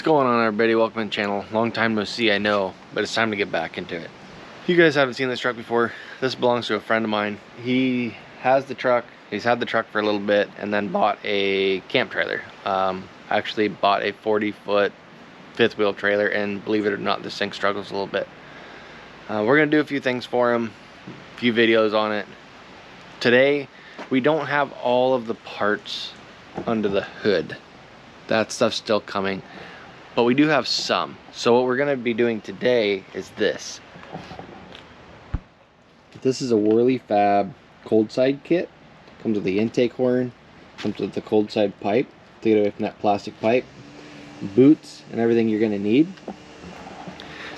What's going on, everybody? Welcome to the channel. Long time no see, I know, but it's time to get back into it. If you guys haven't seen this truck before, this belongs to a friend of mine. He has the truck, he's had the truck for a little bit, and then bought a camp trailer. Actually bought a 40-foot fifth wheel trailer, and believe it or not, this thing struggles a little bit. We're gonna do a few things for him, a few videos on it. Today, we don't have all of the parts under the hood. That stuff's still coming, but we do have some. So what we're gonna be doing today is this. This is a Wehrli Fab cold side kit. Comes with the intake horn, comes with the cold side pipe to get away from that plastic pipe, boots, and everything you're gonna need.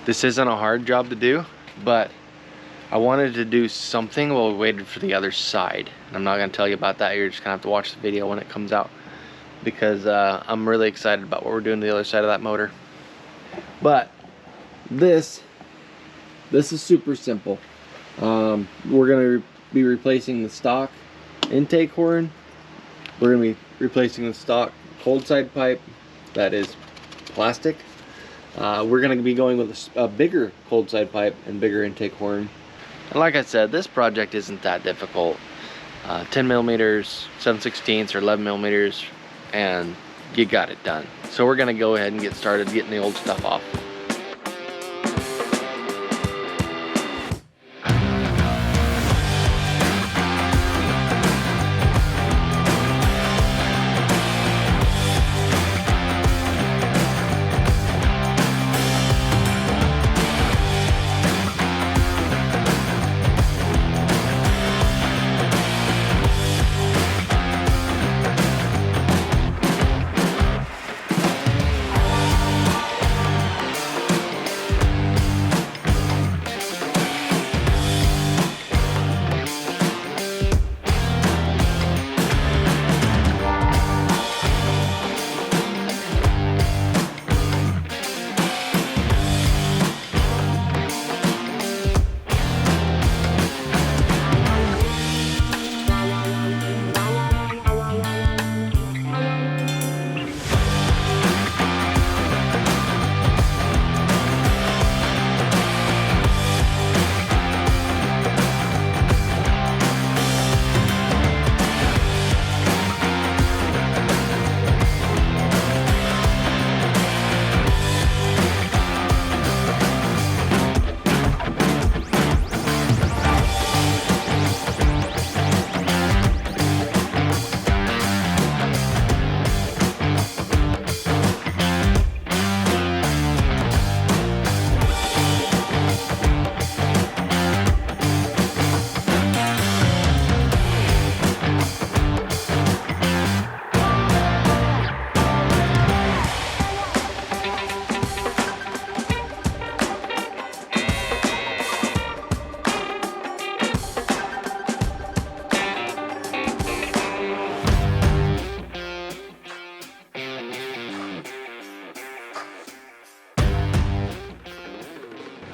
This isn't a hard job to do, but I wanted to do something while we waited for the other side. And I'm not gonna tell you about that. You're just gonna have to watch the video when it comes out, because I'm really excited about what we're doing to the other side of that motor. But this is super simple. We're gonna be replacing the stock intake horn. We're gonna be replacing the stock cold side pipe that is plastic. We're gonna be going with a bigger cold side pipe and bigger intake horn. And like I said, this project isn't that difficult. 10 millimeters, 7/16 or 11 millimeters, and you got it done. So we're gonna go ahead and get started getting the old stuff off.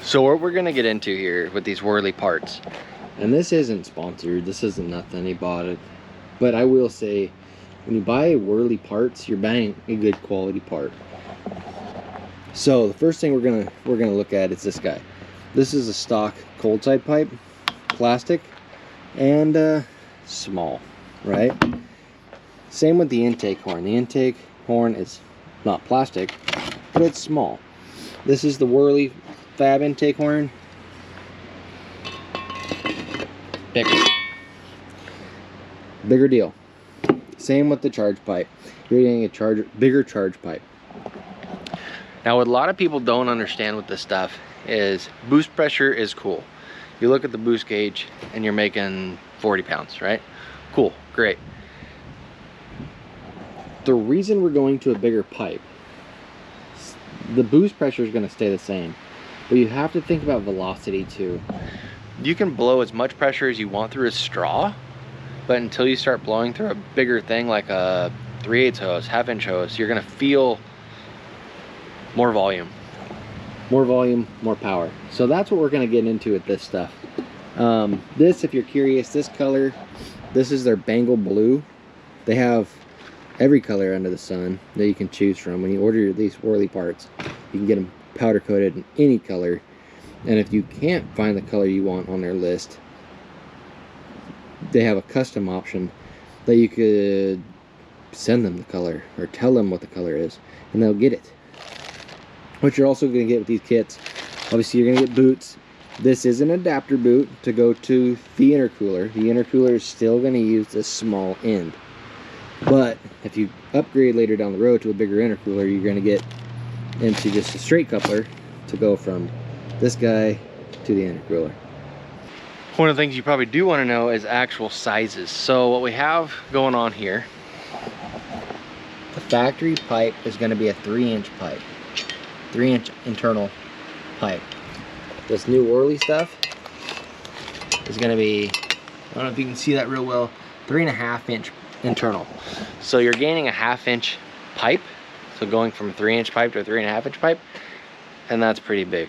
So what we're gonna get into here with these Wehrli parts, and this isn't sponsored, this isn't nothing, he bought it, but I will say, when you buy Wehrli parts, you're buying a good quality part. So the first thing we're gonna look at is this guy. This is a stock cold side pipe, plastic, and small, right? Same with the intake horn. The intake horn is not plastic, but it's small. This is the Wehrli Fab intake horn. Bigger deal. Same with the charge pipe. You're getting a bigger charge pipe. Now, what a lot of people don't understand with this stuff is boost pressure is cool. You look at the boost gauge and you're making 40 pounds, right? Cool, great. The reason we're going to a bigger pipe, the boost pressure is going to stay the same. But you have to think about velocity too. You can blow as much pressure as you want through a straw, but until you start blowing through a bigger thing like a 3/8 hose, 1/2 inch hose, you're gonna feel more volume. More volume, more power. So that's what we're gonna get into with this stuff. This, if you're curious, this color, this is their Bengal blue. They have every color under the sun that you can choose from. When you order these Wehrli parts, you can get them powder coated in any color. And if you can't find the color you want on their list, they have a custom option that you could send them the color or tell them what the color is, and they'll get it. What you're also going to get with these kits, obviously you're going to get boots. This is an adapter boot to go to the intercooler. The intercooler is still going to use this small end, but if you upgrade later down the road to a bigger intercooler, you're going to get into just a straight coupler to go from this guy to the intercooler. One of the things you probably do want to know is actual sizes. So what we have going on here, the factory pipe is going to be a 3-inch pipe, 3-inch internal pipe. This new Wehrli stuff is going to be, I don't know if you can see that real well, 3.5-inch internal. So you're gaining a 1/2-inch pipe, so going from a 3-inch pipe to a 3.5-inch pipe, and that's pretty big.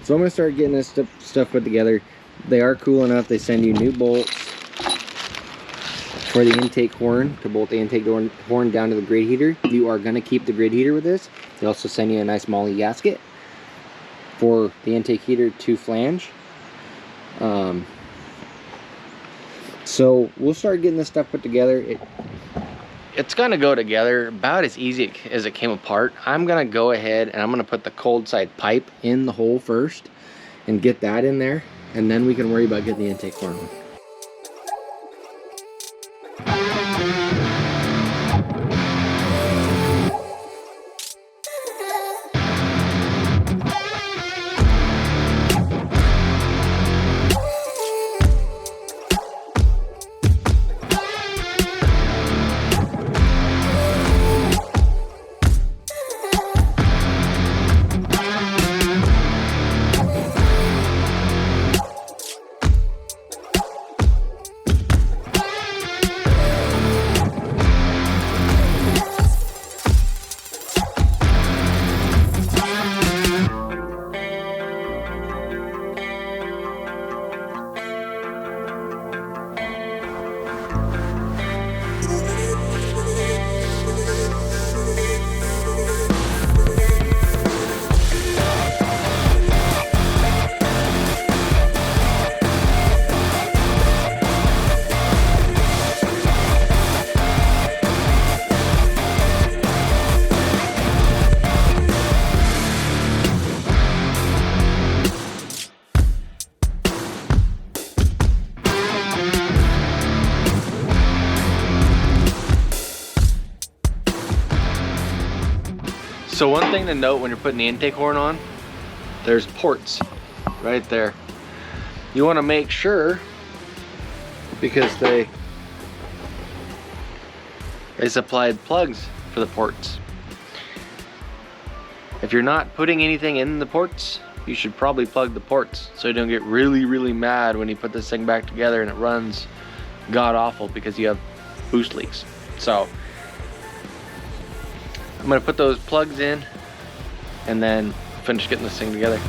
So I'm going to start getting this stuff put together. They are cool enough. They send you new bolts for the intake horn to bolt the intake horn down to the grid heater. You are going to keep the grid heater with this. They also send you a nice Molly gasket for the intake heater to flange. So we'll start getting this stuff put together. It's going to go together about as easy as it came apart. I'm going to go ahead and I'm going to put the cold side pipe in the hole first and get that in there, and then we can worry about getting the intake horn. So one thing to note when you're putting the intake horn on, there's ports right there. You want to make sure, because they supplied plugs for the ports. If you're not putting anything in the ports, you should probably plug the ports so you don't get really mad when you put this thing back together and it runs god awful because you have boost leaks. So I'm gonna put those plugs in and then finish getting this thing together.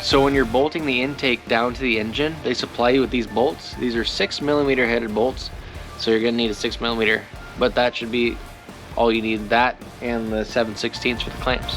So when you're bolting the intake down to the engine, they supply you with these bolts. These are 6mm headed bolts, so you're gonna need a 6mm, but that should be all you need, that and the 7/16 for the clamps.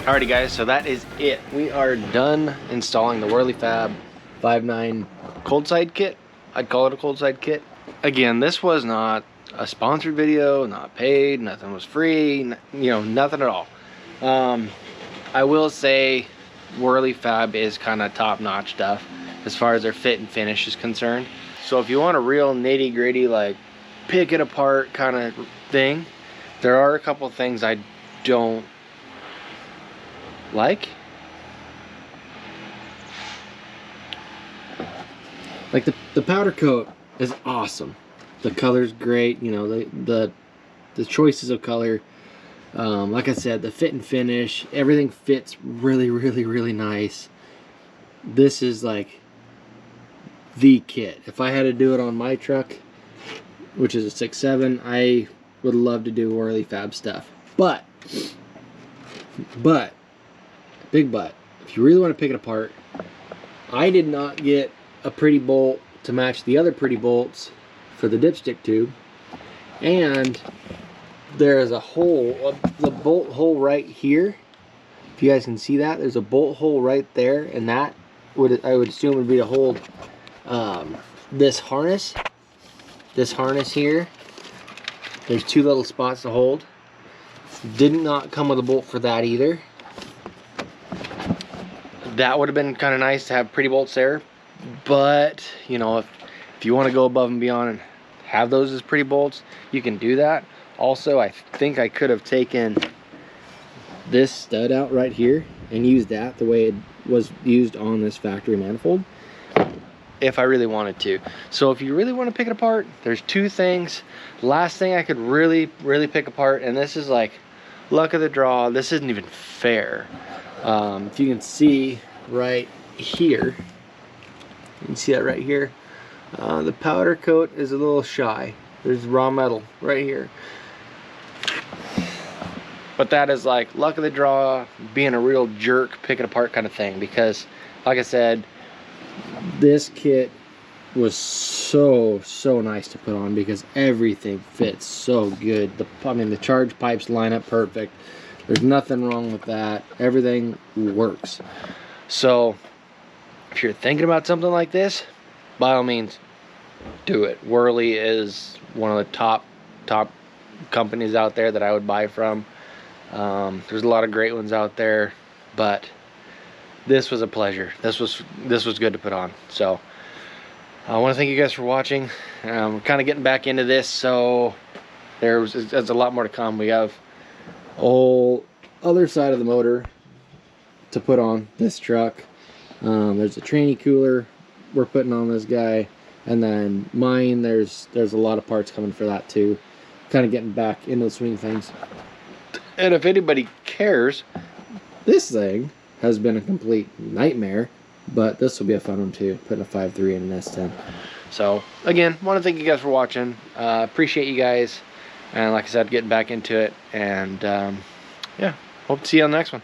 Alrighty guys, so that is it. We are done installing the Wehrli Fab 5.9 cold side kit. I'd call it a cold side kit. Again, this was not a sponsored video, not paid, nothing was free, you know, nothing at all. I will say Wehrli Fab is kind of top-notch stuff as far as their fit and finish is concerned. So if you want a real nitty-gritty, like pick it apart kind of thing, there are a couple things I don't like the powder coat is awesome. The color's great, you know, the choices of color. Like I said, the fit and finish, everything fits really nice. This is like the kit. If I had to do it on my truck, which is a 6.7, I would love to do Wehrli Fab stuff. But, big but, if you really want to pick it apart, I did not get a pretty bolt to match the other pretty bolts for the dipstick tube, and there is a hole, the bolt hole right here. If you guys can see that, there's a bolt hole right there, and that would, I would assume, would be to hold this harness here. There's two little spots to hold. Did not come with a bolt for that either. That would have been kind of nice to have pretty bolts there, but you know, if you want to go above and beyond and have those as pretty bolts, you can do that. Also, I think I could have taken this stud out right here and used that the way it was used on this factory manifold if I really wanted to. So if you really want to pick it apart, there's two things. Last thing I could really pick apart, and this is like luck of the draw, this isn't even fair. If you can see right here, you can see that right here, the powder coat is a little shy. There's raw metal right here. But that is like luck of the draw, being a real jerk, pick it apart kind of thing, because like I said, this kit was so nice to put on because everything fits so good. I mean, the charge pipes line up perfect. There's nothing wrong with that. Everything works. So if you're thinking about something like this, by all means, do it. Wehrli is one of the top companies out there that I would buy from. There's a lot of great ones out there, but this was a pleasure. This was good to put on. So I want to thank you guys for watching. We're kind of getting back into this, so there's a lot more to come. We have whole other side of the motor to put on this truck. There's a tranny cooler we're putting on this guy, and then mine, there's a lot of parts coming for that too. Kind of getting back into the swing of things. And if anybody cares, this thing has been a complete nightmare, but this will be a fun one too, putting a 5.3 in an S10. So again, want to thank you guys for watching. Appreciate you guys, and like I said, getting back into it, and yeah, hope to see you on the next one.